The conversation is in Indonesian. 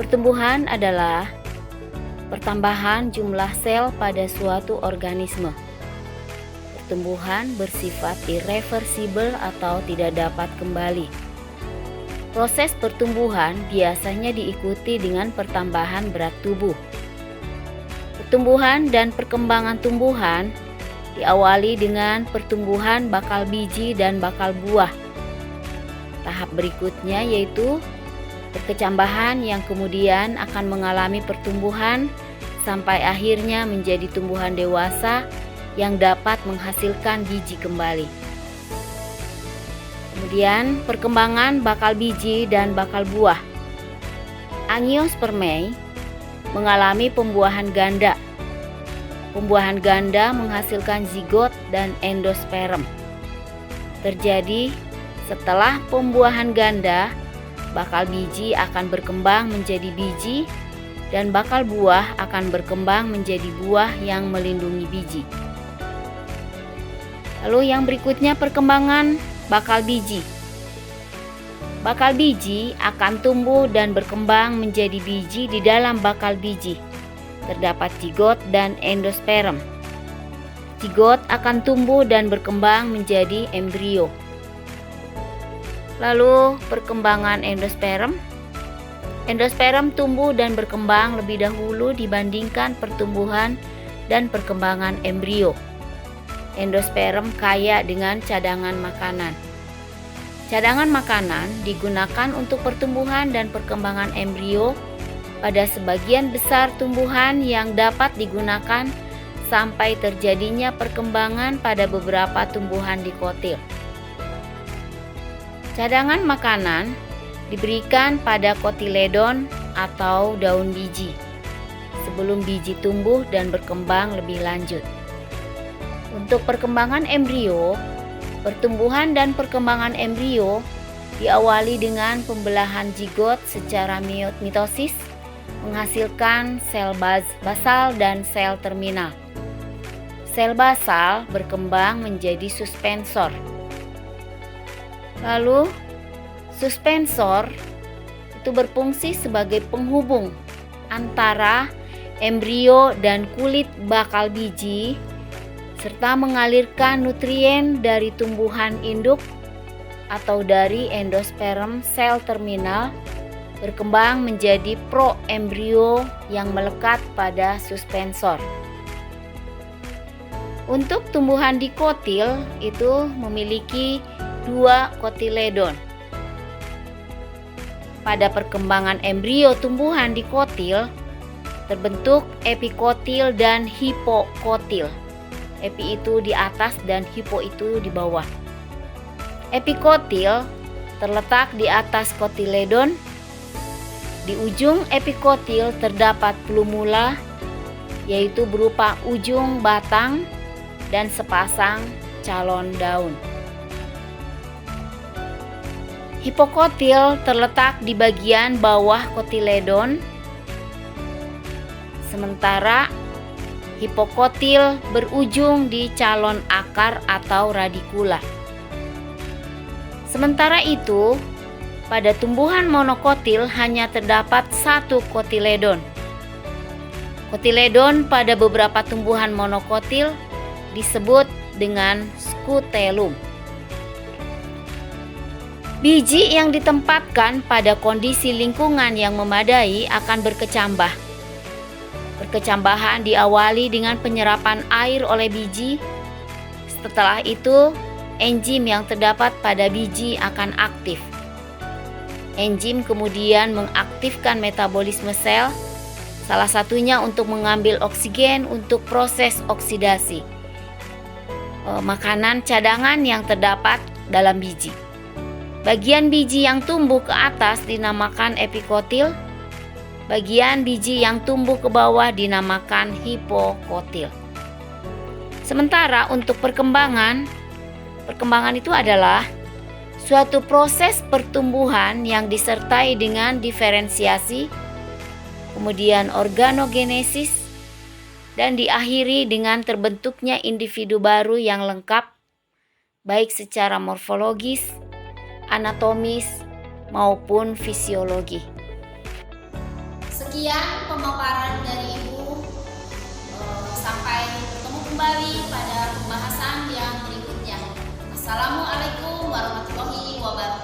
Pertumbuhan adalah pertambahan jumlah sel pada suatu organisme. Pertumbuhan bersifat irreversibel atau tidak dapat kembali. Proses pertumbuhan biasanya diikuti dengan pertambahan berat tubuh. Pertumbuhan dan perkembangan tumbuhan diawali dengan pertumbuhan bakal biji dan bakal buah. Tahap berikutnya yaitu perkecambahan yang kemudian akan mengalami pertumbuhan sampai akhirnya menjadi tumbuhan dewasa yang dapat menghasilkan biji kembali. Kemudian perkembangan bakal biji dan bakal buah. Angiospermae mengalami pembuahan ganda. Pembuahan ganda menghasilkan zigot dan endosperm. Terjadi setelah pembuahan ganda, bakal biji akan berkembang menjadi biji dan bakal buah akan berkembang menjadi buah yang melindungi biji. Lalu yang berikutnya perkembangan bakal biji. Bakal biji akan tumbuh dan berkembang menjadi biji di dalam bakal biji. Terdapat zigot dan endosperm. Zigot akan tumbuh dan berkembang menjadi embrio. Lalu perkembangan endosperm. Endosperm tumbuh dan berkembang lebih dahulu dibandingkan pertumbuhan dan perkembangan embrio. Endosperm kaya dengan cadangan makanan. Cadangan makanan digunakan untuk pertumbuhan dan perkembangan embrio pada sebagian besar tumbuhan yang dapat digunakan sampai terjadinya perkembangan pada beberapa tumbuhan dikotil. Cadangan makanan diberikan pada kotiledon atau daun biji sebelum biji tumbuh dan berkembang lebih lanjut. Untuk perkembangan embrio, pertumbuhan dan perkembangan embrio diawali dengan pembelahan zigot secara mitosis menghasilkan sel basal dan sel terminal. Sel basal berkembang menjadi suspensor. Lalu suspensor itu berfungsi sebagai penghubung antara embrio dan kulit bakal biji serta mengalirkan nutrien dari tumbuhan induk atau dari endosperm sel terminal berkembang menjadi proembrio yang melekat pada suspensor. Untuk tumbuhan dikotil itu memiliki 2 kotiledon. Pada perkembangan embrio tumbuhan dikotil terbentuk epikotil dan hipokotil. Epi itu di atas dan hipo itu di bawah. Epikotil terletak di atas kotiledon. Di ujung epikotil terdapat plumula, yaitu berupa ujung batang dan sepasang calon daun. Hipokotil terletak di bagian bawah kotiledon, sementara hipokotil berujung di calon akar atau radikula. Sementara itu, pada tumbuhan monokotil hanya terdapat 1 kotiledon. Kotiledon pada beberapa tumbuhan monokotil disebut dengan skutelum. Biji yang ditempatkan pada kondisi lingkungan yang memadai akan berkecambah. Perkecambahan diawali dengan penyerapan air oleh biji. Setelah itu, enzim yang terdapat pada biji akan aktif. Enzim kemudian mengaktifkan metabolisme sel, salah satunya untuk mengambil oksigen untuk proses oksidasi makanan cadangan yang terdapat dalam biji. Bagian biji yang tumbuh ke atas dinamakan epikotil. Bagian biji yang tumbuh ke bawah dinamakan hipokotil. Sementara untuk perkembangan itu adalah suatu proses pertumbuhan yang disertai dengan diferensiasi, kemudian organogenesis, dan diakhiri dengan terbentuknya individu baru yang lengkap, baik secara morfologis, anatomis, maupun fisiologi. Sekian pemaparan dari Ibu. Sampai bertemu kembali pada pembahasan yang berikutnya. Assalamualaikum warahmatullahi wabarakatuh.